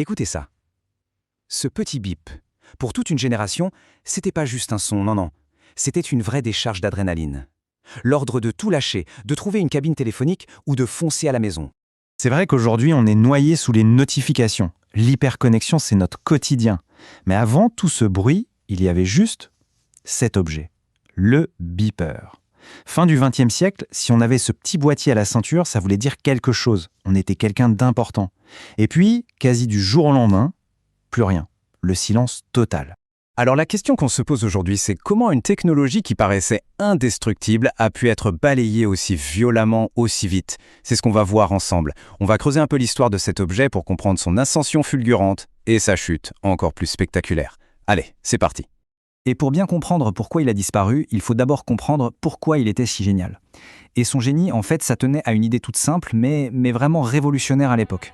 Écoutez ça. Ce petit bip, pour toute une génération, c'était pas juste un son, non. C'était une vraie décharge d'adrénaline. L'ordre de tout lâcher, de trouver une cabine téléphonique ou de foncer à la maison. C'est vrai qu'aujourd'hui, on est noyé sous les notifications. L'hyperconnexion, c'est notre quotidien. Mais avant tout ce bruit, il y avait juste cet objet, le beeper. Fin du XXe siècle, si on avait ce petit boîtier à la ceinture, ça voulait dire quelque chose. On était quelqu'un d'important. Et puis, quasi du jour au lendemain, plus rien. Le silence total. Alors la question qu'on se pose aujourd'hui, c'est comment une technologie qui paraissait indestructible a pu être balayée aussi violemment, aussi vite. C'est ce qu'on va voir ensemble. On va creuser un peu l'histoire de cet objet pour comprendre son ascension fulgurante et sa chute encore plus spectaculaire. Allez, c'est parti. Et pour bien comprendre pourquoi il a disparu, il faut d'abord comprendre pourquoi il était si génial. Et son génie, en fait, ça tenait à une idée toute simple, mais vraiment révolutionnaire à l'époque.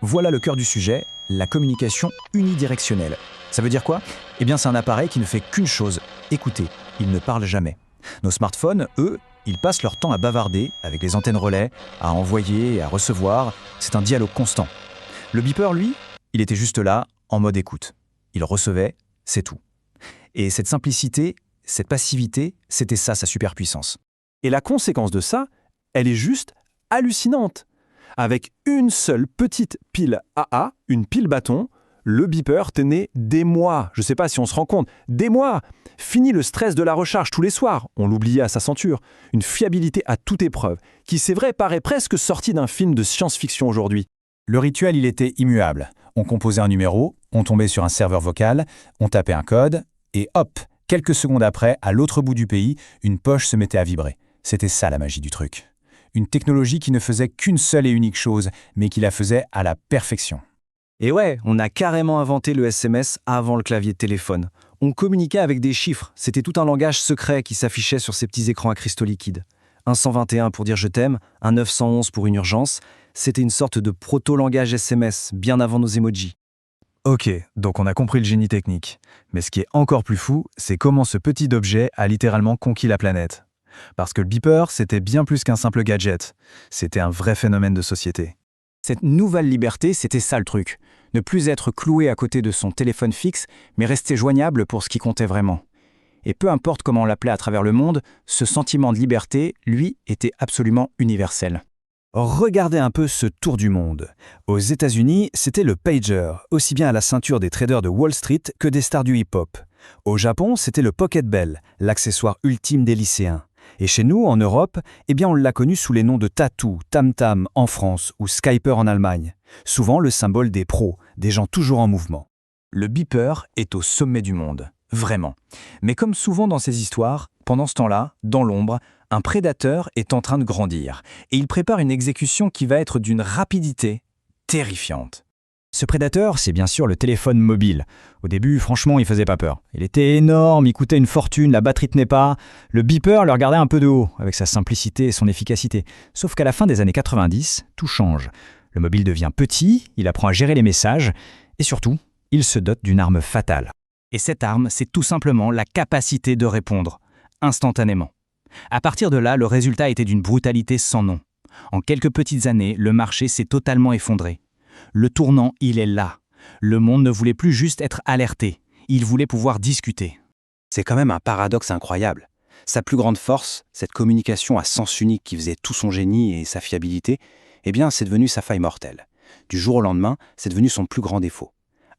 Voilà le cœur du sujet, la communication unidirectionnelle. Ça veut dire quoi ? Eh bien, c'est un appareil qui ne fait qu'une chose, écouter. Il ne parle jamais. Nos smartphones, eux, ils passent leur temps à bavarder avec les antennes relais, à envoyer et à recevoir. C'est un dialogue constant. Le beeper, lui, il était juste là, en mode écoute. Il recevait, c'est tout. Et cette simplicité, cette passivité, c'était ça sa superpuissance. Et la conséquence de ça, elle est juste hallucinante. Avec une seule petite pile AA, une pile bâton, le beeper tenait des mois. Je ne sais pas si on se rend compte. Des mois. Fini le stress de la recharge tous les soirs. On l'oubliait à sa ceinture. Une fiabilité à toute épreuve, qui c'est vrai paraît presque sortie d'un film de science-fiction aujourd'hui. Le rituel, il était immuable. On composait un numéro, on tombait sur un serveur vocal, on tapait un code, et hop, quelques secondes après, à l'autre bout du pays, une poche se mettait à vibrer. C'était ça la magie du truc. Une technologie qui ne faisait qu'une seule et unique chose, mais qui la faisait à la perfection. Et ouais, on a carrément inventé le SMS avant le clavier de téléphone. On communiquait avec des chiffres, c'était tout un langage secret qui s'affichait sur ces petits écrans à cristaux liquides. Un 121 pour dire je t'aime, un 911 pour une urgence, c'était une sorte de proto-langage SMS, bien avant nos emojis. Ok, donc on a compris le génie technique. Mais ce qui est encore plus fou, c'est comment ce petit objet a littéralement conquis la planète. Parce que le beeper, c'était bien plus qu'un simple gadget. C'était un vrai phénomène de société. Cette nouvelle liberté, c'était ça le truc. Ne plus être cloué à côté de son téléphone fixe, mais rester joignable pour ce qui comptait vraiment. Et peu importe comment on l'appelait à travers le monde, ce sentiment de liberté, lui, était absolument universel. Regardez un peu ce tour du monde. Aux États-Unis, c'était le pager, aussi bien à la ceinture des traders de Wall Street que des stars du hip-hop. Au Japon, c'était le Pocket Bell, l'accessoire ultime des lycéens. Et chez nous, en Europe, eh bien on l'a connu sous les noms de Tattoo, Tam Tam en France ou Skyper en Allemagne. Souvent le symbole des pros, des gens toujours en mouvement. Le beeper est au sommet du monde, vraiment. Mais comme souvent dans ces histoires, pendant ce temps-là, dans l'ombre, un prédateur est en train de grandir. Et il prépare une exécution qui va être d'une rapidité terrifiante. Ce prédateur, c'est bien sûr le téléphone mobile. Au début, franchement, il faisait pas peur. Il était énorme, il coûtait une fortune, la batterie tenait pas. Le beeper le regardait un peu de haut, avec sa simplicité et son efficacité. Sauf qu'à la fin des années 90, tout change. Le mobile devient petit, il apprend à gérer les messages, et surtout, il se dote d'une arme fatale. Et cette arme, c'est tout simplement la capacité de répondre, instantanément. À partir de là, le résultat était d'une brutalité sans nom. En quelques petites années, le marché s'est totalement effondré. Le tournant, il est là. Le monde ne voulait plus juste être alerté. Il voulait pouvoir discuter. C'est quand même un paradoxe incroyable. Sa plus grande force, cette communication à sens unique qui faisait tout son génie et sa fiabilité, eh bien, c'est devenu sa faille mortelle. Du jour au lendemain, c'est devenu son plus grand défaut.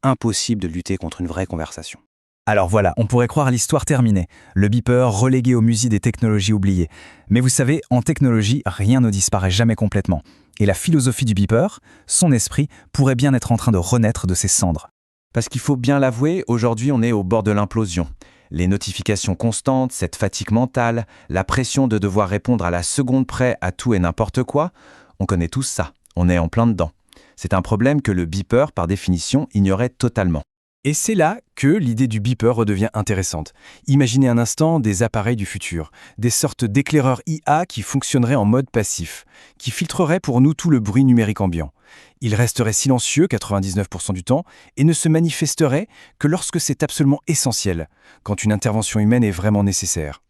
Impossible de lutter contre une vraie conversation. Alors voilà, on pourrait croire l'histoire terminée. Le beeper relégué au musée des technologies oubliées. Mais vous savez, en technologie, rien ne disparaît jamais complètement. Et la philosophie du beeper, son esprit, pourrait bien être en train de renaître de ses cendres. Parce qu'il faut bien l'avouer, aujourd'hui on est au bord de l'implosion. Les notifications constantes, cette fatigue mentale, la pression de devoir répondre à la seconde près à tout et n'importe quoi, on connaît tous ça, on est en plein dedans. C'est un problème que le beeper, par définition, ignorait totalement. Et c'est là que l'idée du beeper redevient intéressante. Imaginez un instant des appareils du futur, des sortes d'éclaireurs IA qui fonctionneraient en mode passif, qui filtreraient pour nous tout le bruit numérique ambiant. Ils resteraient silencieux 99% du temps et ne se manifesteraient que lorsque c'est absolument essentiel, quand une intervention humaine est vraiment nécessaire.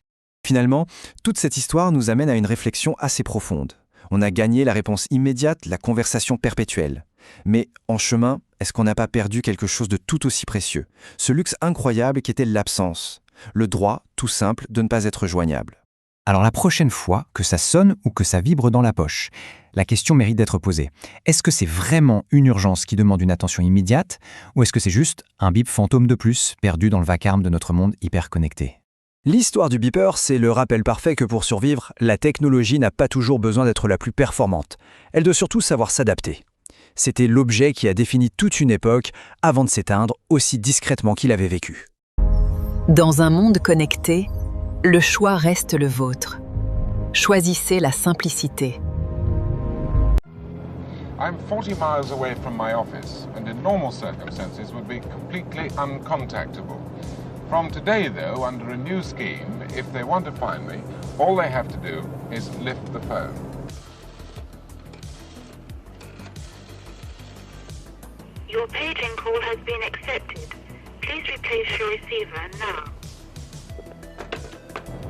Finalement, toute cette histoire nous amène à une réflexion assez profonde. On a gagné la réponse immédiate, la conversation perpétuelle. Mais en chemin, Est-ce qu'on n'a pas perdu quelque chose de tout aussi précieux? Ce luxe incroyable qui était l'absence. Le droit, tout simple, de ne pas être joignable. Alors la prochaine fois que ça sonne ou que ça vibre dans la poche, la question mérite d'être posée. Est-ce que c'est vraiment une urgence qui demande une attention immédiate ou est-ce que c'est juste un bip fantôme de plus perdu dans le vacarme de notre monde hyper connecté? L'histoire du beeper, c'est le rappel parfait que pour survivre, la technologie n'a pas toujours besoin d'être la plus performante. Elle doit surtout savoir s'adapter. C'était l'objet qui a défini toute une époque avant de s'éteindre aussi discrètement qu'il avait vécu. Dans un monde connecté, le choix reste le vôtre. Choisissez la simplicité. I'm 40 miles away from my office and in normal circumstances would be completely uncontactable. From today, though, under a new scheme, if they want to find me, all they have to do is lift the phone. Your paging call has been accepted. Please replace your receiver now.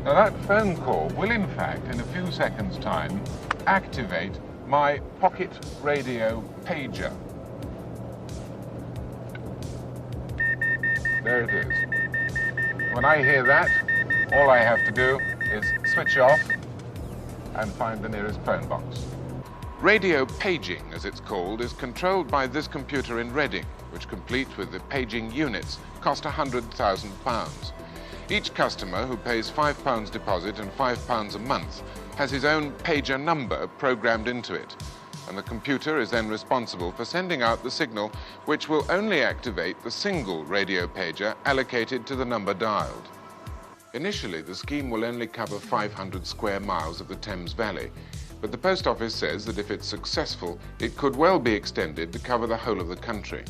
Now that phone call will in fact, in a few seconds' time, activate my pocket radio pager. There it is. When I hear that, all I have to do is switch off and find the nearest phone box. Radio paging, as it's called, is controlled by this computer in Reading, which, complete with the paging units, cost £100,000. Each customer who pays £5 deposit and £5 a month has his own pager number programmed into it, and the computer is then responsible for sending out the signal, which will only activate the single radio pager allocated to the number dialed. Initially, the scheme will only cover 500 square miles of the Thames Valley, but the Post Office says that if it's successful, it could well be extended to cover the whole of the country.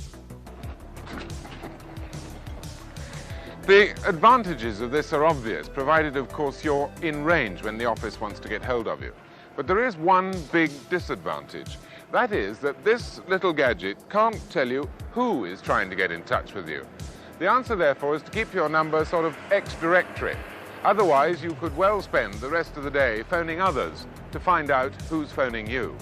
The advantages of this are obvious, provided, of course, you're in range when the office wants to get hold of you. But there is one big disadvantage. That is that this little gadget can't tell you who is trying to get in touch with you. The answer, therefore, is to keep your number sort of ex-directory. Otherwise, you could well spend the rest of the day phoning others to find out who's phoning you.